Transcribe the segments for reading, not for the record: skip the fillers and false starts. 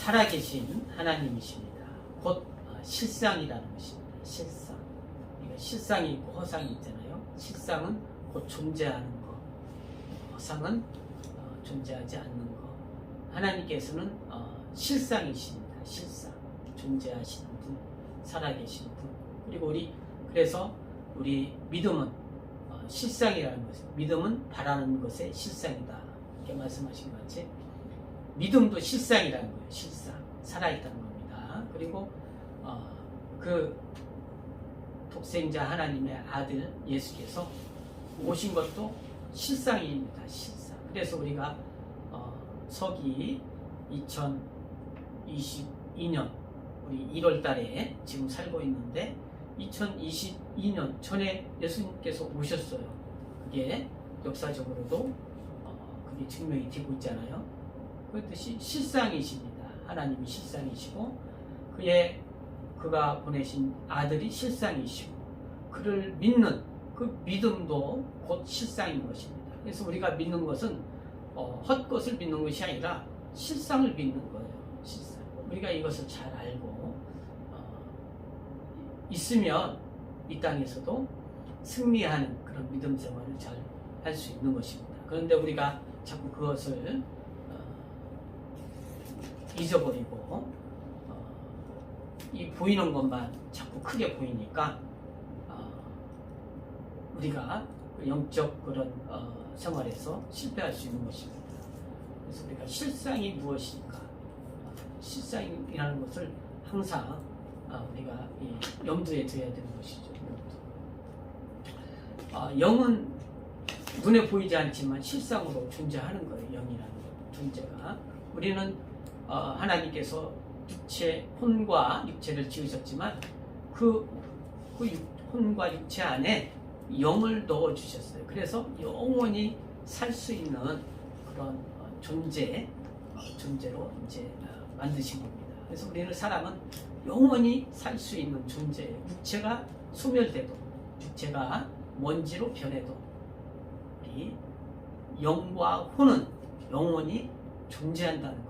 살아계신 하나님이십니다. 곧 실상이라는 것입니다. 실상. 그러니까 실상이 있고 허상이 있잖아요. 실상은 곧 존재하는 것, 허상은 존재하지 않는 것. 하나님께서는 실상이십니다. 실상. 존재하시는 분, 살아계신 분. 그리고 그래서 우리 믿음은 실상이라는 것이죠. 믿음은 바라는 것의 실상이다. 이렇게 말씀하신 것 같이 믿음도 실상이라는 거예요. 실상. 살아있다는 겁니다. 그리고 그 독생자 하나님의 아들 예수께서 오신 것도 실상입니다. 실상. 그래서 우리가 서기 2022년 우리 1월 달에 지금 살고 있는데 2022년 전에 예수님께서 오셨어요. 그게 역사적으로도 그게 증명이 되고 있잖아요. 그렇듯이 실상이십니다. 하나님이 실상이시고 그가 보내신 아들이 실상이시고 그를 믿는 그 믿음도 곧 실상인 것입니다. 그래서 우리가 믿는 것은 헛것을 믿는 것이 아니라 실상을 믿는 거예요. 실상. 우리가 이것을 잘 알고 있으면 이 땅에서도 승리하는 그런 믿음 생활을 잘 할 수 있는 것입니다. 그런데 우리가 자꾸 그것을 잊어버리고 이 보이는 것만 자꾸 크게 보이니까 우리가 영적 그런 생활에서 실패할 수 있는 것입니다. 그래서 우리가 실상이 무엇인가, 실상이라는 것을 항상 우리가 염두에 둬야 되는 것이죠. 영은 눈에 보이지 않지만 실상으로 존재하는 거예요. 영이라는 것, 존재가. 우리는 하나님께서 혼과 육체를 지으셨지만 그 혼과 육체 안에 영을 넣어 주셨어요. 그래서 영원히 살 수 있는 그런 존재로 이제 만드신 겁니다. 그래서 우리는 사람은 영원히 살 수 있는 존재예요. 육체가 소멸돼도, 육체가 먼지로 변해도 우리 영과 혼은 영원히 존재한다는 겁니다.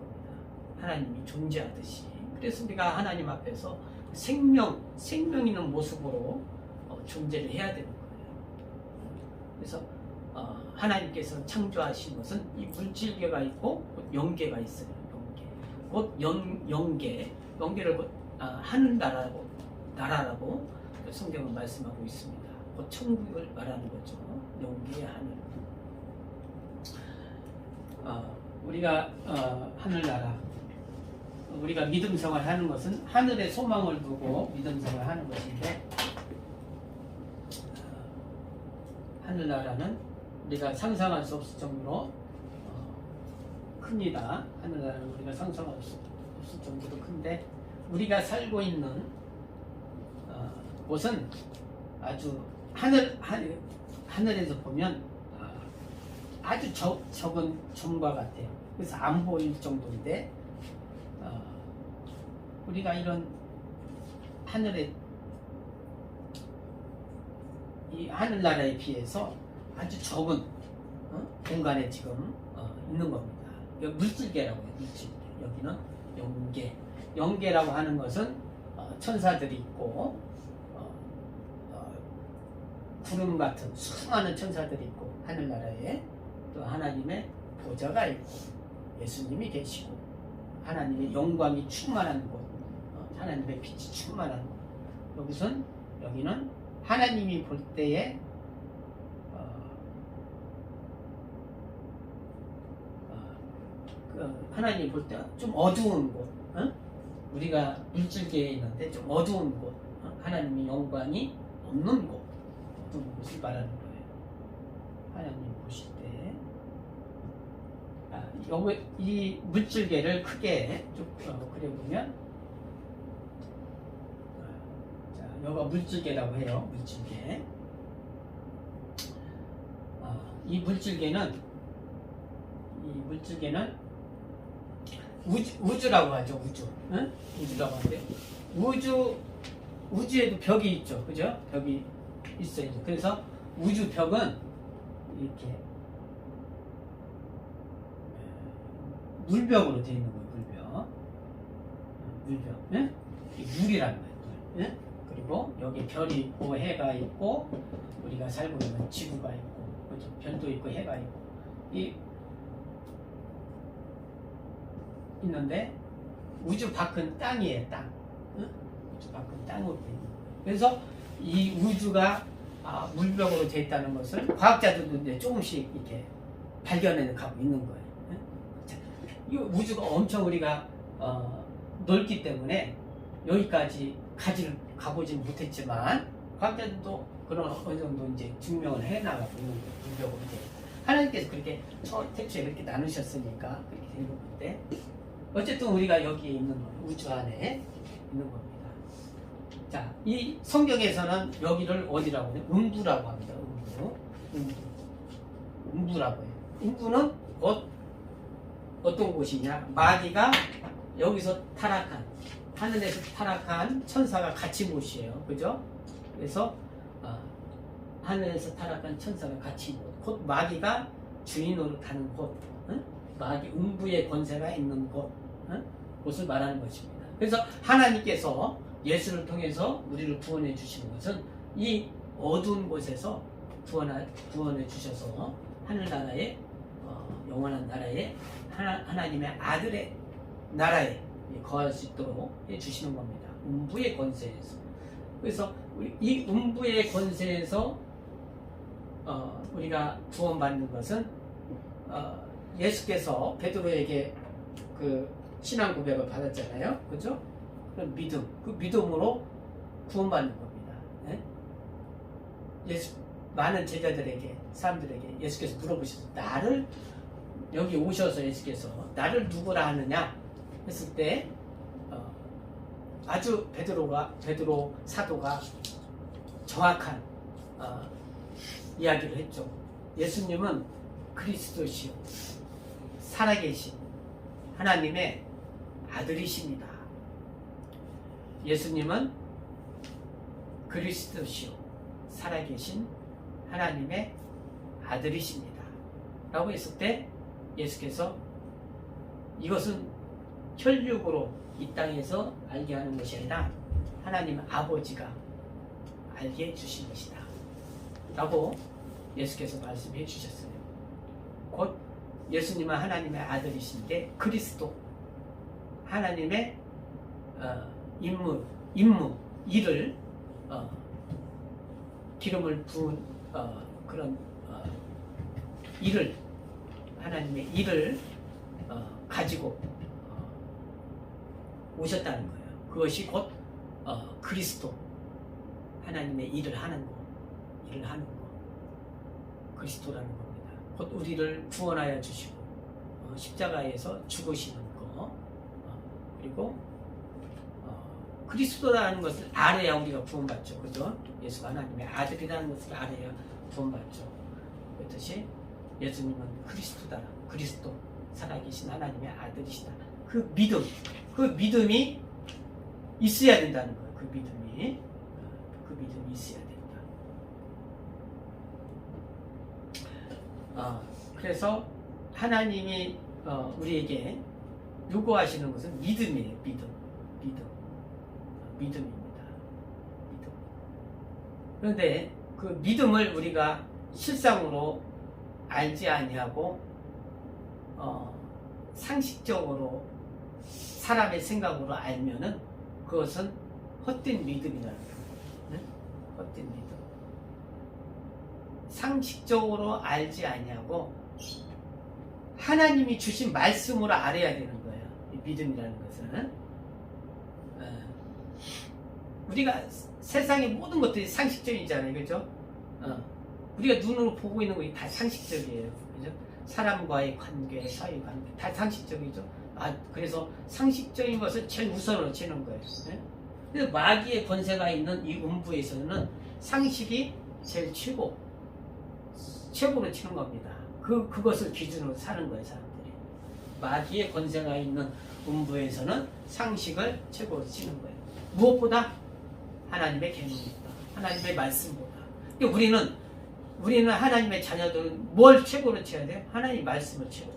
하나님이 존재하듯이. 그래서 우리가 하나님 앞에서 생명 있는 모습으로 존재를 해야 되는 거예요. 그래서 하나님께서 창조하신 것은 이 물질계가 있고 영계가 있어요. 영계를 곧 나라라고 성경은 말씀하고 있습니다. 곧 천국을 말하는 거죠. 영계의 하늘. 우리가 하늘나라, 우리가 믿음 생활하는 것은 하늘에 소망을 두고 믿음 생활하는 것인데, 하늘나라는 우리가 상상할 수 없을 정도로 큽니다. 하늘나라는 우리가 상상할 수 없을 정도로 큰데, 우리가 살고 있는 곳은 아주 하늘에서 보면 아주 적은 점과 같아요. 그래서 안 보일 정도인데, 우리가 이런 이 하늘나라에 비해서 아주 적은 공간에 지금 있는 겁니다. 여기 물질계라고 해요. 물질계. 여기는 영계라고 하는 것은 천사들이 있고 구름 같은 수많은 천사들이 있고, 하늘나라에 또 하나님의 보좌가 있고 예수님이 계시고 하나님의 영광이 충만한 곳, 하나님의 빛이 충만한 곳. 여기는 하나님이 볼 때에 하나님이 볼 때 좀 어두운 곳, 우리가 물질계에 있는데 좀 어두운 곳, 하나님의 영광이 없는 곳, 어두운 곳을 말하는 거예요. 하나님 보실 때 이 물질계를 크게 쭉 그려보면, 여기가 물질계라고 해요. 물질계. 이 물질계는 우주라고 하죠. 우주라고 하는데, 우주에도 벽이 있죠. 그죠? 벽이 있어요. 그래서 우주 벽은 이렇게 물벽으로 되어 있는 거예요. 물벽. 물병. 예? 이 물이라는 거예요. 물. 예? 그리고 여기 별이 있고 해가 있고 우리가 살고 있는 지구가 있고 그렇죠? 별도 있고 해가 있고 이 있는데 우주 밖은 땅이에요. 땅. 응? 우주 밖은 땅으로 되어 있는 거예요. 그래서 이 우주가 물병으로 되어 있다는 것을 과학자들도 이제 조금씩 이렇게 발견해 가고 있는 거예요. 응? 자, 이 우주가 엄청 우리가 넓기 때문에 여기까지 가보진 못했지만 과학자들도 그런 어느 정도 이제 증명을 해 나가고 있는 거예요. 물병으로 되어 있다. 하나님께서 그렇게 태초에 그렇게 나누셨으니까 그렇게 되는 건데 어쨌든 우리가 여기에 있는 거예요. 우주 안에 있는 겁니다. 자, 이 성경에서는 여기를 어디라고 해요? 음부라고 합니다. 음부라고 해요. 음부는 어떤 곳이냐? 마귀가 여기서 타락한, 하늘에서 타락한 천사가 갇힌 곳이에요. 그죠? 그래서 하늘에서 타락한 천사가 갇힌 곳, 곧 마귀가 주인으로 타는 곳, 마귀 음부의 권세가 있는 곳, 곳을 말하는 것입니다. 그래서 하나님께서 예수를 통해서 우리를 구원해 주시는 것은 이 어두운 곳에서 구원해 주셔서 하늘나라의 영원한 나라에 하나님의 아들의 나라에 거할 수 있도록 해 주시는 겁니다. 음부의 권세에서. 그래서 이 음부의 권세에서 우리가 구원받는 것은 예수께서 베드로에게 그 신앙 고백을 받았잖아요. 그죠? 그런 믿음, 그 믿음으로 구원받는 겁니다. 네? 예수 많은 제자들에게, 사람들에게 예수께서 물어보셔서 여기 오셔서 예수께서 나를 누구라 하느냐 했을 때 아주 베드로 사도가 정확한 이야기를 했죠. 예수님은 그리스도시요 살아계신 하나님의 아들이십니다. 예수님은 그리스도시요 살아계신 하나님의 아들이십니다. 라고 했을 때 예수께서 이것은 혈육으로 이 땅에서 알게 하는 것이 아니라 하나님 아버지가 알게 해주신 것이다. 라고 예수께서 말씀해 주셨어요. 곧 예수님은 하나님의 아들이신데 그리스도 하나님의 일을 기름을 부은 그런 일을 하나님의 일을 가지고 오셨다는 거예요. 그것이 곧 그리스도 하나님의 일을 하는 거 그리스도라는 겁니다. 곧 우리를 구원하여 주시고 십자가에서 죽으시는 거 그리고 그리스도라는 것을 알아야 우리가 구원받죠. 그죠? 예수가 하나님의 아들이라는 것을 알아야 구원받죠. 그렇듯이 예수님은 그리스도다. 그리스도 살아계신 하나님의 아들이시다. 그 믿음이 있어야 된다는 거예요. 그 믿음이 있어야 된다. 그래서 하나님이 우리에게 요구하시는 것은 믿음이에요. 믿음입니다. 믿음. 그런데 그 믿음을 우리가 실상으로 알지 아니하고 상식적으로 사람의 생각으로 알면은 그것은 헛된 믿음이라는 거예요. 네? 헛된 믿음. 상식적으로 알지 아니하고 하나님이 주신 말씀으로 알아야 되는 거예요. 이 믿음이라는 것은. 우리가 세상의 모든 것들이 상식적이잖아요. 그죠? 우리가 눈으로 보고 있는 것이 다 상식적이에요. 그죠? 사람과의 관계, 사회 관계, 다 상식적이죠. 그래서 상식적인 것을 제일 우선으로 치는 거예요. 네? 그래서 마귀의 권세가 있는 이 음부에서는 상식이 제일 최고로 치는 겁니다. 그것을 기준으로 사는 거예요, 사람들이. 마귀의 권세가 있는 음부에서는 상식을 최고로 치는 거예요. 무엇보다 하나님의 계명보다, 하나님의 말씀보다. 우리는 하나님의 자녀들은 뭘 최고로 쳐야 돼요? 하나님의 말씀을 최고.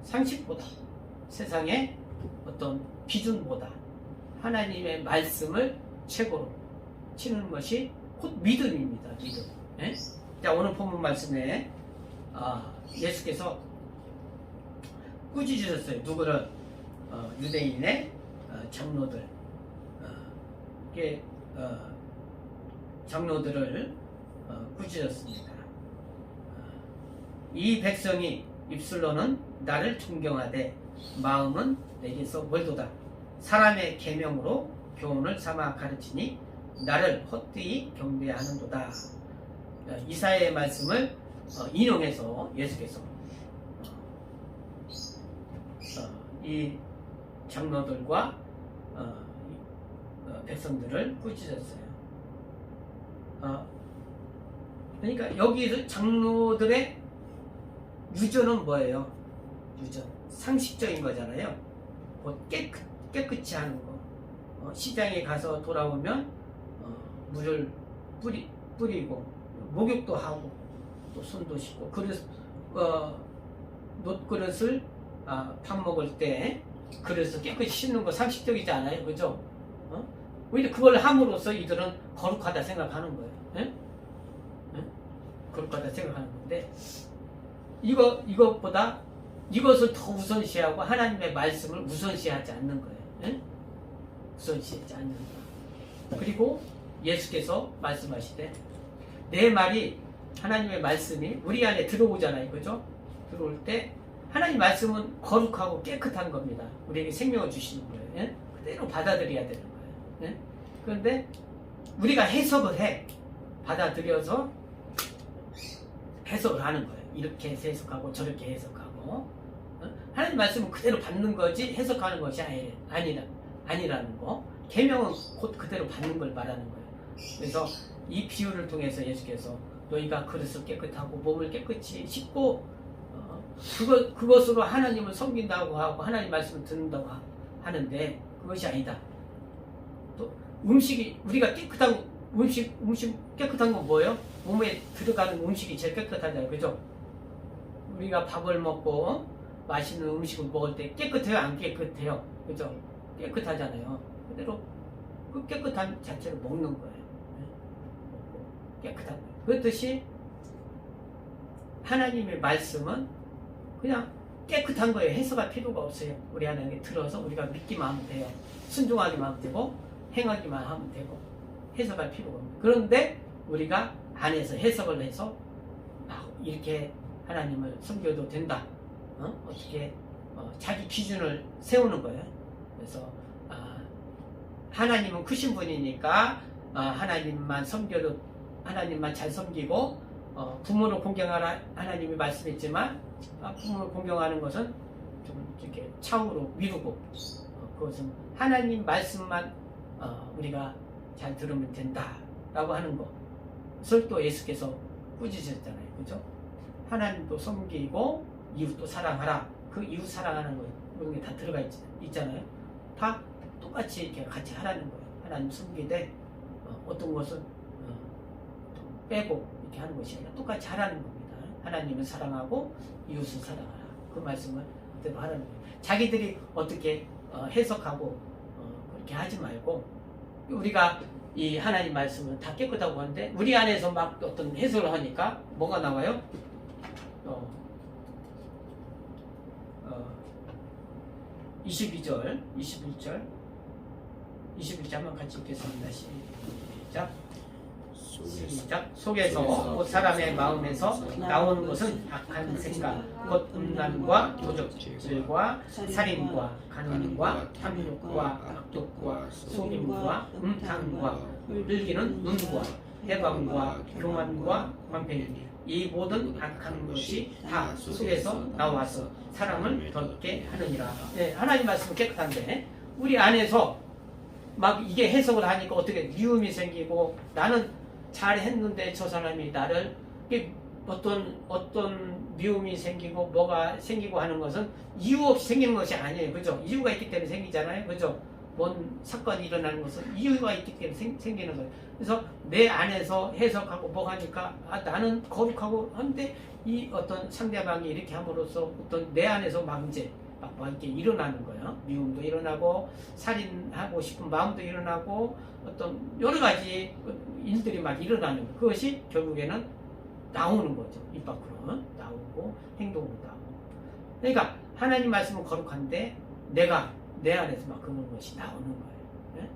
상식보다 세상에 어떤 기준보다 하나님의 말씀을 최고로 치는 것이 곧 믿음입니다. 믿음. 예? 자, 오늘 본문 말씀에 예수께서 꾸짖으셨어요. 누구를? 유대인의 장로들. 장로들을 꾸짖었습니다. 이 백성이 입술로는 나를 존경하되 마음은 내게서 멀도다. 사람의 계명으로 교훈을 삼아 가르치니 나를 헛되이 경배하는도다. 이사야의 말씀을 인용해서 예수께서 이 장로들과 백성들을 꾸짖었어요. 그러니까 여기서 장로들의 유전은 뭐예요? 유전, 상식적인 거잖아요. 곧 깨끗이 하는 거. 시장에 가서 돌아오면 물을 뿌리고 목욕도 하고 또 손도 씻고 놋그릇을 밥 먹을 때 그릇을 깨끗이 씻는 거 상식적이지 않아요? 그죠? 오히려 그걸 함으로써 이들은 거룩하다 생각하는 거예요. 예? 예? 거룩하다 생각하는 건데 이것보다 이것을 더 우선시하고 하나님의 말씀을 우선시하지 않는 거예요. 예? 우선시하지 않는 거예요. 그리고 예수께서 말씀하시되 내 말이 하나님의 말씀이 우리 안에 들어오잖아요. 그죠? 들어올 때 하나님 말씀은 거룩하고 깨끗한 겁니다. 우리에게 생명을 주시는 거예요. 예? 그대로 받아들여야 되는 거예요. 예? 그런데 우리가 해석을 해. 받아들여서 해석을 하는 거예요. 이렇게 해석하고 저렇게 해석하고 하나님 말씀은 그대로 받는 거지 해석하는 것이 아니라는 거. 계명은 곧 그대로 받는 걸 말하는 거예요. 그래서 이 비유를 통해서 예수께서 너희가 그릇을 깨끗하고 몸을 깨끗이 씻고 그것으로 하나님을 섬긴다고 하고 하나님 말씀을 듣는다고 하는데 그것이 아니다. 또 음식이 우리가 깨끗한 음식 깨끗한 건 뭐예요? 몸에 들어가는 음식이 제일 깨끗하잖아요. 그죠? 우리가 밥을 먹고 맛있는 음식을 먹을 때 깨끗해요? 안 깨끗해요? 그죠? 깨끗하잖아요. 그대로 그 깨끗한 자체를 먹는 거예요. 깨끗한 거예요. 그렇듯이 하나님의 말씀은 그냥 깨끗한 거예요. 해석할 필요가 없어요. 우리 안에 들어서 우리가 믿기만 하면 돼요. 순종하기만 하면 되고 행하기만 하면 되고 해석할 필요가 없어요. 그런데 우리가 안에서 해석을 해서 이렇게 하나님을 섬겨도 된다. 어떻게 자기 기준을 세우는 거예요. 그래서 하나님은 크신 분이니까 하나님만 섬겨도 하나님만 잘 섬기고 부모를 공경하라 하나님이 말씀했지만 부모를 공경하는 것은 좀 이렇게 차후로 미루고 그것은 하나님 말씀만 우리가 잘 들으면 된다라고 하는 것을 또 예수께서 꾸짖으셨잖아요. 그죠? 하나님도 섬기고 이웃도 사랑하라. 그 이웃 사랑하는 거 이런 게 다 들어가 있잖아요. 다 똑같이 이렇게 같이 하라는 거예요. 하나님 섬기되 어떤 것은 빼고 이렇게 하는 것이 아니라 똑같이 하라는 겁니다. 하나님을 사랑하고 이웃을 사랑하라. 그 말씀을 그대로 하라는 거예요. 자기들이 어떻게 해석하고 그렇게 하지 말고 우리가 이 하나님 말씀은 다 깨끗하고 하는데 우리 안에서 막 어떤 해석을 하니까 뭐가 나와요? 22절, 21절, 21절 한번 같이 읽겠습니다. 시작. 속에서 곧 사람의 마음에서 나오는 것은 악한 생각, 곧 음란과 도적질과 살인과 간음과 탐욕과 악독과 속임과 음탕과 흘기는 눈과 해방과 교만과 광폐이니 이 모든 악한 것이 다 속에서 나와서 사람을 덧게 하느니라. 네, 하나님 말씀은 깨끗한데 우리 안에서 막 이게 해석을 하니까 어떻게 미움이 생기고 나는 잘했는데 저 사람이 나를 어떤 미움이 생기고 뭐가 생기고 하는 것은 이유 없이 생기는 것이 아니에요. 그죠? 이유가 있기 때문에 생기잖아요. 그죠? 뭔 사건이 일어나는 것은 이유가 있기 때문에 생기는 거예요. 그래서 내 안에서 해석하고 뭐 하니까 나는 거룩하고 한데 이 어떤 상대방이 이렇게 함으로써 어떤 내 안에서 막 이제 막 이렇게 일어나는 거예요. 미움도 일어나고 살인하고 싶은 마음도 일어나고 어떤 여러 가지 일들이 막 일어나는 거. 그것이 결국에는 나오는 거죠. 입 밖으로 나오고 행동으로 나오고. 그러니까 하나님 말씀은 거룩한데 내가 내 안에서 막 그런 것이 나오는 거예요. 네?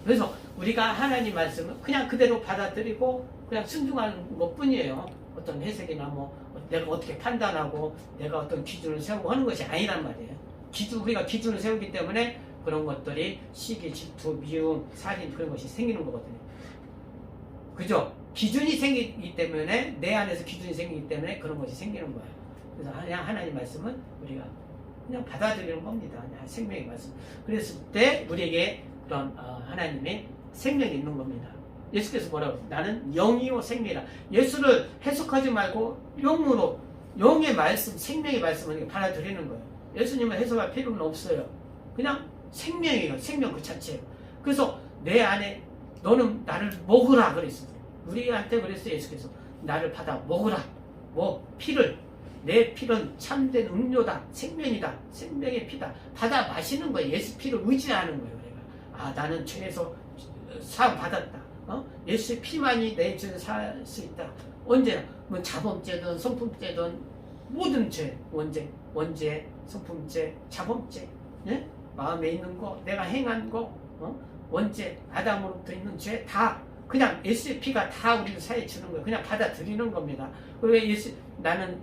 그래서 우리가 하나님 말씀을 그냥 그대로 받아들이고 그냥 순종하는 것뿐이에요. 어떤 해석이나 뭐 내가 어떻게 판단하고 내가 어떤 기준을 세우고 하는 것이 아니란 말이에요. 우리가 기준을 세우기 때문에 그런 것들이 시기, 질투, 미움, 살인 그런 것이 생기는 거거든요. 그죠? 기준이 생기기 때문에 내 안에서 기준이 생기기 때문에 그런 것이 생기는 거예요. 그래서 그냥 하나님 말씀은 우리가 그냥 받아들이는 겁니다. 그냥 생명의 말씀. 그랬을 때 우리에게 그런 하나님의 생명이 있는 겁니다. 예수께서 뭐라고? 나는 영이요 생명이라. 예수를 해석하지 말고 영으로 영의 말씀, 생명의 말씀을 받아들이는 거예요. 예수님을 해석할 필요는 없어요. 그냥 생명이에요. 생명 그 자체예요. 그래서 내 안에 너는 나를 먹으라 그랬어요. 우리한테 그랬어요. 예수께서 나를 받아 먹으라. 피를 내 피는 참된 음료다. 생명이다. 생명의 피다. 받아 마시는 거예요. 예수 피를 의지하는 거예요. 내가 나는 죄에서 사함 받았다. 예수의 피만이 내 죄를 살 수 있다. 언제나 뭐 자범죄든 성품죄든 모든 죄, 원죄, 성품죄, 자범죄, 예? 마음에 있는 거, 내가 행한 거, 원죄, 아담으로부터 있는 죄 다 그냥 예수의 피가 다 우리를 사해 주는 거예요. 그냥 받아들이는 겁니다. 왜 나는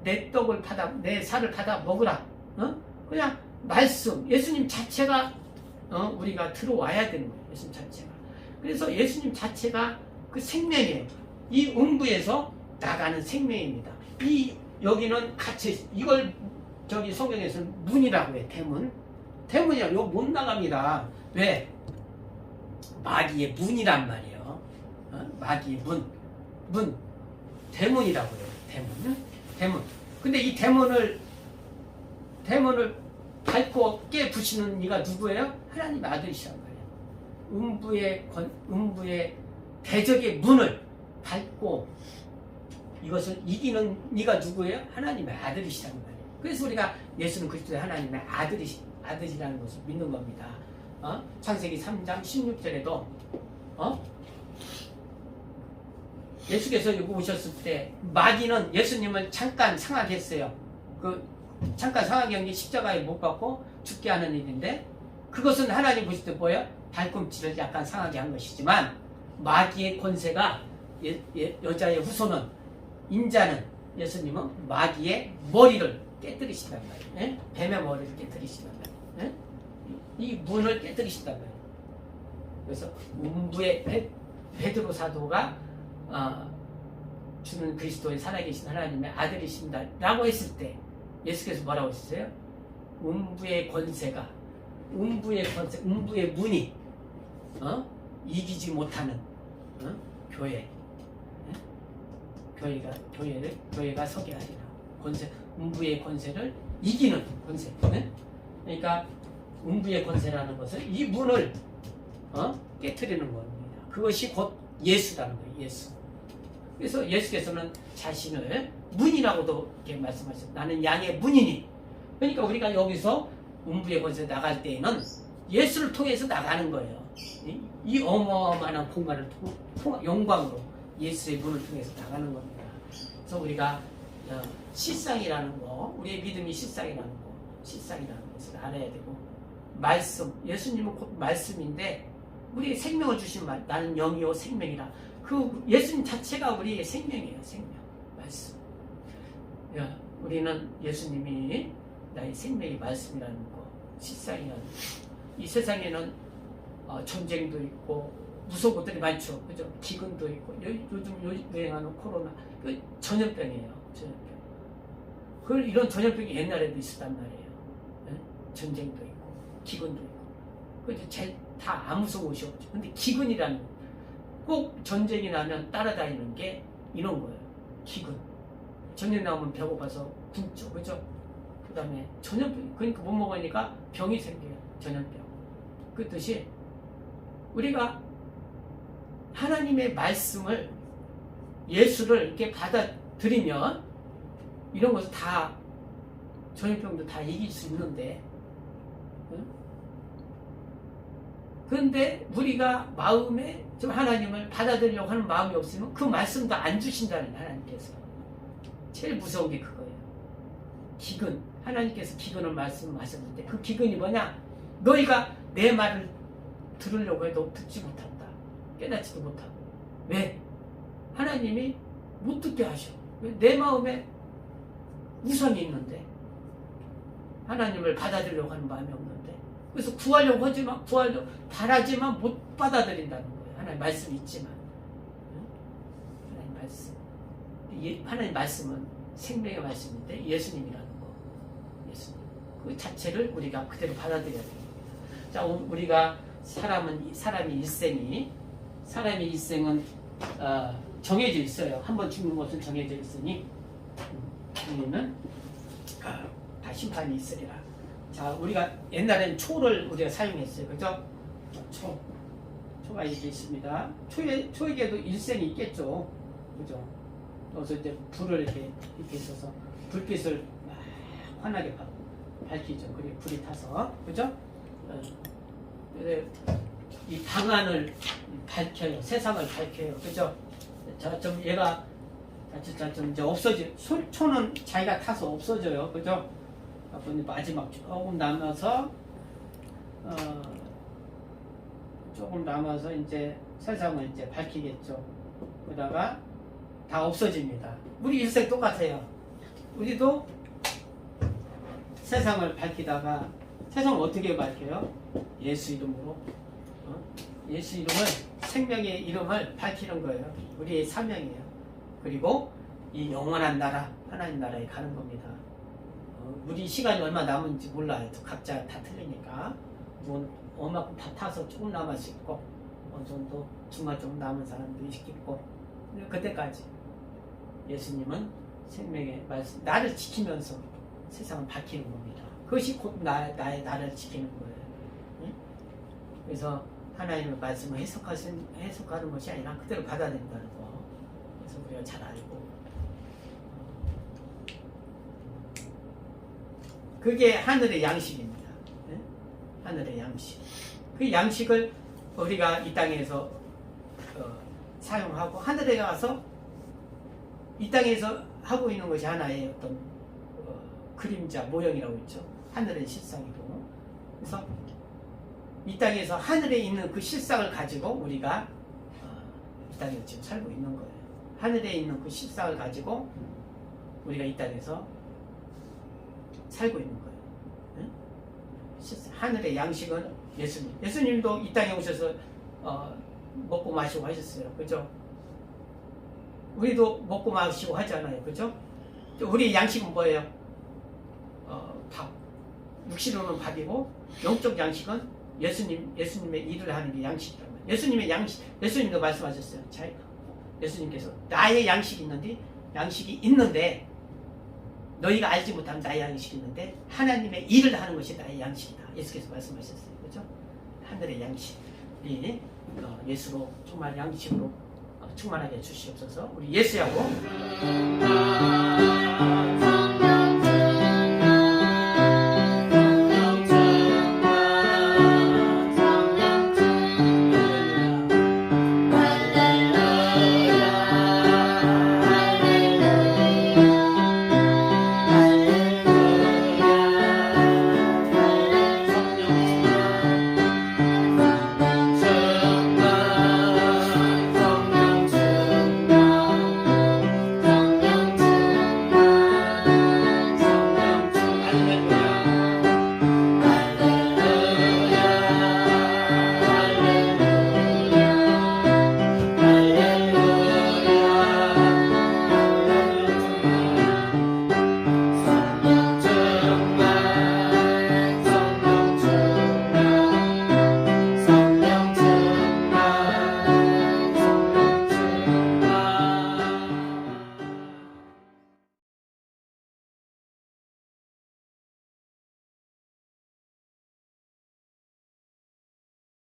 내 떡을 내 살을 받아 먹으라. 그냥 말씀, 예수님 자체가 우리가 들어와야 되는 거예요. 예수님 자체가. 그래서 예수님 자체가 그 생명이에요. 이 음부에서 나가는 생명입니다. 여기는 같이 이걸 성경에서는 문이라고 해요. 대문이야. 이거 못 나갑니다. 왜? 마귀의 문이란 말이에요. 마귀의 문. 대문이라고 해요. 대문. 근데 이 대문을 밟고 깨부시는 이가 누구예요? 하나님 아들이시란 말이에요. 음부의 대적의 문을 밟고 이것을 이기는 이가 누구예요? 하나님의 아들이시란 말이에요. 그래서 우리가 예수는 그리스도의 하나님의 아들이라는 것을 믿는 겁니다. 창세기 3장 16절에도 예수께서 여기 오셨을 때 마귀는 예수님을 잠깐 상하게 했어요. 잠깐 상하게 한 게 십자가에 못 박고 죽게 하는 일인데 그것은 하나님 보실 때 뭐예요? 발꿈치를 약간 상하게 한 것이지만 마귀의 권세가 여자의 후손은 인자는 예수님은 마귀의 머리를 깨뜨리신단 말이에요. 뱀의 머리를 깨뜨리신단 말이에요. 이 문을 깨뜨리신단 말이에요. 그래서 음부의 베드로 사도가 주는 그리스도의 살아계신 하나님의 아들이신다라고 했을 때 예수께서 뭐라고 했어요? 음부의 문이 이기지 못하는 교회, 교회가 서게 하리라. 음부의 권세를 이기는 권세. 그러니까 음부의 권세라는 것은 이 문을 깨트리는 겁니다. 그것이 곧 예수라는 거예요. 예수. 그래서 예수께서는 자신을 문이라고도 이렇게 말씀하셨어요. 나는 양의 문이니. 그러니까 우리가 여기서 음부의 권세 나갈 때에는 예수를 통해서 나가는 거예요. 이 어마어마한 공간을 영광으로 예수의 문을 통해서 나가는 겁니다. 그래서 우리가 실상이라는 거, 우리의 믿음이 실상이라는 것을 알아야 되고, 말씀, 예수님은 곧 말씀인데 우리의 생명을 주신 말, 나는 영이요 생명이라. 그 예수님 자체가 우리의 생명이에요. 생명, 말씀. 우리는 예수님이 나의 생명의 말씀이라는 거, 실상이라는 거. 이 세상에는 전쟁도 있고 무서운 것들이 많죠. 그죠? 기근도 있고 요즘 유행하는 코로나 전염병이에요. 전염병. 이런 전염병이 옛날에도 있었단 말이에요. 네? 전쟁도 있고 기근도 있고. 그래서 다 아무 속옷이 없죠. 근데 기근이라는 꼭 전쟁이 나면 따라다니는 게 이런 거예요. 기근. 전쟁 나오면 배고파서 굶죠. 그죠? 그 다음에 전염병. 그러니까 못 먹으니까 병이 생겨요. 전염병. 그 뜻이 우리가 하나님의 말씀을 예수를 이렇게 받아들이면 이런 것을 다 전염병도 다 이길 수 있는데, 응? 그런데 우리가 마음에 좀 하나님을 받아들이려고 하는 마음이 없으면 그 말씀도 안 주신다는 하나님께서. 제일 무서운 게 그거예요. 기근. 하나님께서 기근을 말씀하셨을 때 그 기근이 뭐냐? 너희가 내 말을 들으려고 해도 듣지 못한다. 깨닫지도 못하고. 왜? 하나님이 못 듣게 하셔. 왜? 내 마음에 우선이 있는데, 하나님을 받아들이려고 하는 마음이 없는데, 그래서 구하려고 하지만, 바라지만 못 받아들인다는 거예요. 하나님 말씀이 있지만. 하나님 말씀. 하나님 말씀은 생명의 말씀인데, 예수님이라는 거. 예수님. 그 자체를 우리가 그대로 받아들여야 됩니다. 자, 우리가 사람이 일생은 정해져 있어요. 한번 죽는 것은 정해져 있으니 우리는 다 심판이 있으리라. 자, 우리가 옛날에는 초를 우리가 사용했어요. 그죠? 초가 이렇게 있습니다. 초에게도 일생이 있겠죠. 그죠? 그래서 이제 불을 이렇게 있어서 불빛을 막 환하게 밝히죠. 그리고 불이 타서. 그죠? 이 방안을 밝혀요. 세상을 밝혀요. 그죠? 자, 좀 얘가 좀 이제 초는 자기가 타서 없어져요. 그죠? 마지막 조금 남아서 이제 세상을 이제 밝히겠죠. 그러다가 다 없어집니다. 우리 일생 똑같아요. 우리도 세상을 밝히다가 세상을 어떻게 밝혀요? 예수 이름으로. 예수 이름을, 생명의 이름을 밝히는 거예요. 우리의 사명이에요. 그리고 이 영원한 나라, 하나님 나라에 가는 겁니다. 우리 시간이 얼마 남은지 몰라요. 각자 다 틀리니까. 얼마큼 다 타서 조금 남았을 있고, 어느 정도 중간 좀 남은 사람도 있겠고, 그때까지 예수님은 생명의 말씀, 나를 지키면서 세상을 밝히는 겁니다. 그것이 곧 나를 지키는 거예요. 응? 그래서 하나님의 말씀을 해석하는 것이 아니라 그대로 받아들인다는 거. 그래서 우리가 잘 알고. 그게 하늘의 양식입니다. 네? 하늘의 양식. 그 양식을 우리가 이 땅에서 사용하고, 하늘에 가서 이 땅에서 하고 있는 것이 하나의 어떤 그림자, 모형이라고 있죠. 하늘의 실상이고. 그래서 이 땅에서 하늘에 있는 그 실상을 가지고 우리가 이 땅에서 지금 살고 있는 거예요. 하늘에 있는 그 실상을 가지고 우리가 이 땅에서 살고 있는 거예요. 응? 하늘의 양식은 예수님. 예수님도 이 땅에 오셔서 먹고 마시고 하셨어요. 그죠? 우리도 먹고 마시고 하잖아요. 그죠? 우리의 양식은 뭐예요? 밥. 육신으로는 밥이고, 영적 양식은 예수님의 일을 하는 게 양식이란 말이에요. 예수님의 양식, 예수님도 말씀하셨어요. 예수님께서 나의 양식이 있는데 너희가 알지 못하는 나의 양식이 있는데 하나님의 일을 하는 것이 나의 양식이다. 예수께서 말씀하셨어요. 그죠? 하늘의 양식이 예수로 정말 양식으로 충만하게 해주시옵소서. 우리 예수하고